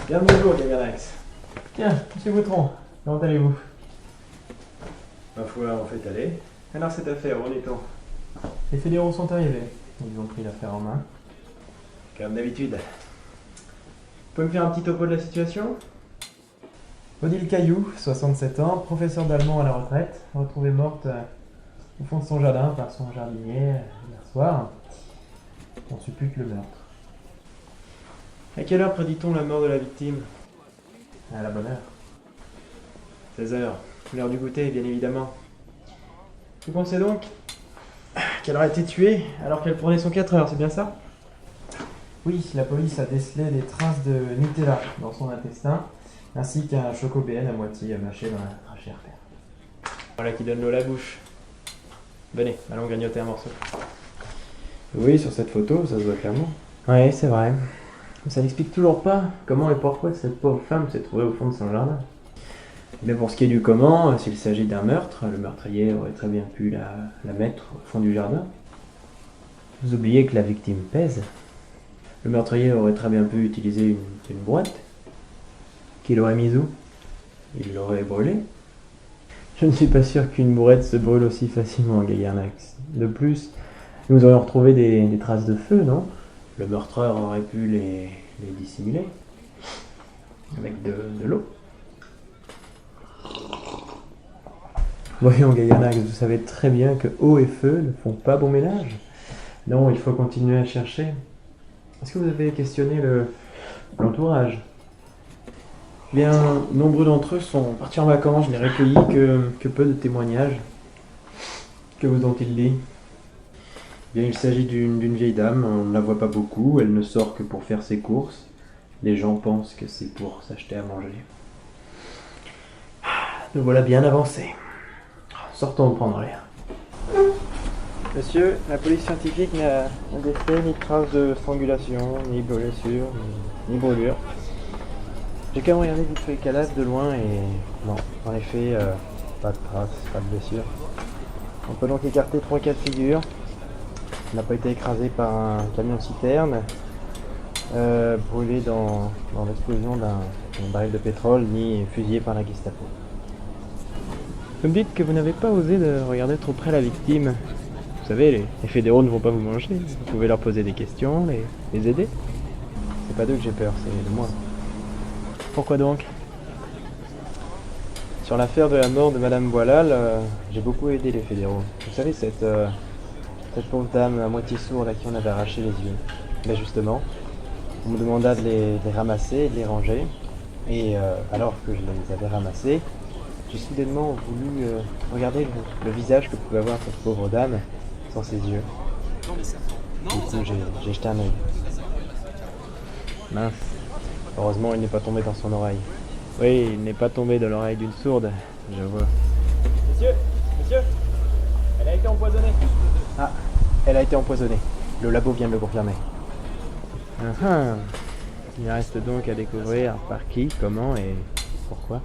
Bien le bonjour, Gaganax. Tiens, monsieur Boutron, comment allez-vous? Ma foi, on fait aller. Alors cette affaire, où en est-on? Les fédéraux sont arrivés. Ils ont pris l'affaire en main. Comme d'habitude. Vous pouvez me faire un petit topo de la situation? Odile Caillou, 67 ans, professeur d'allemand à la retraite, retrouvée morte au fond de son jardin par son jardinier hier soir. On suppute le meurtre. À quelle heure prédit-on la mort de la victime? À la bonne heure. 16h. L'heure du goûter, bien évidemment. Vous pensez donc qu'elle aurait été tuée alors qu'elle prenait son 4 heures, c'est bien ça? Oui, la police a décelé des traces de Nutella dans son intestin, ainsi qu'un choco-BN à moitié mâché dans la trachée artère. Voilà qui donne l'eau à la bouche. Venez, allons grignoter un morceau. Oui, sur cette photo, ça se voit clairement. Oui, c'est vrai. Mais ça n'explique toujours pas comment et pourquoi cette pauvre femme s'est trouvée au fond de son jardin. Mais pour ce qui est du comment, s'il s'agit d'un meurtre, le meurtrier aurait très bien pu la mettre au fond du jardin. Vous oubliez que la victime pèse. Le meurtrier aurait très bien pu utiliser une boîte. Qu'il aurait mise où? Il l'aurait brûlée. Je ne suis pas sûr qu'une brouette se brûle aussi facilement, Gaillarnax. De plus, nous aurions retrouvé des traces de feu, non? Le meurtreur aurait pu les dissimuler. Avec de l'eau. Voyons, Gaillarnax, vous savez très bien que eau et feu ne font pas bon ménage. Non, il faut continuer à chercher. Est-ce que vous avez questionné l'entourage? Bien, nombreux d'entre eux sont partis en vacances, je n'ai recueilli que peu de témoignages. Que vous ont-ils dit? Bien, il s'agit d'une vieille dame, on ne la voit pas beaucoup, elle ne sort que pour faire ses courses. Les gens pensent que c'est pour s'acheter à manger. Nous voilà bien avancés. Sortons prendre l'air. Monsieur, la police scientifique n'a décelé ni trace de strangulation, ni blessure, ni brûlure. J'ai quand même regardé vite fait le cadavre de loin et non, en effet, pas de traces, pas de blessure. On peut donc écarter 3 cas de figure. Elle n'a pas été écrasée par un camion-citerne, brûlée dans l'explosion d'un baril de pétrole, ni fusillée par la Gestapo. Vous me dites que vous n'avez pas osé de regarder trop près la victime. Vous savez, les fédéraux ne vont pas vous manger. Vous pouvez leur poser des questions, les aider. C'est pas d'eux que j'ai peur, c'est de moi. Pourquoi donc? Sur l'affaire de la mort de Madame Boilal, j'ai beaucoup aidé les fédéraux. Vous savez, cette pauvre dame à moitié sourde à qui on avait arraché les yeux. Ben justement, on me demanda de les ramasser et de les ranger. Et alors que je les avais ramassés, j'ai soudainement voulu regarder le visage que pouvait avoir cette pauvre dame sans ses yeux. Du coup, j'ai jeté un œil. Mince. Heureusement, il n'est pas tombé dans son oreille. Oui, il n'est pas tombé dans l'oreille d'une sourde, je vois. Monsieur, elle a été empoisonnée. Ah, elle a été empoisonnée. Le labo vient de le confirmer. Il reste donc à découvrir par qui, comment et pourquoi.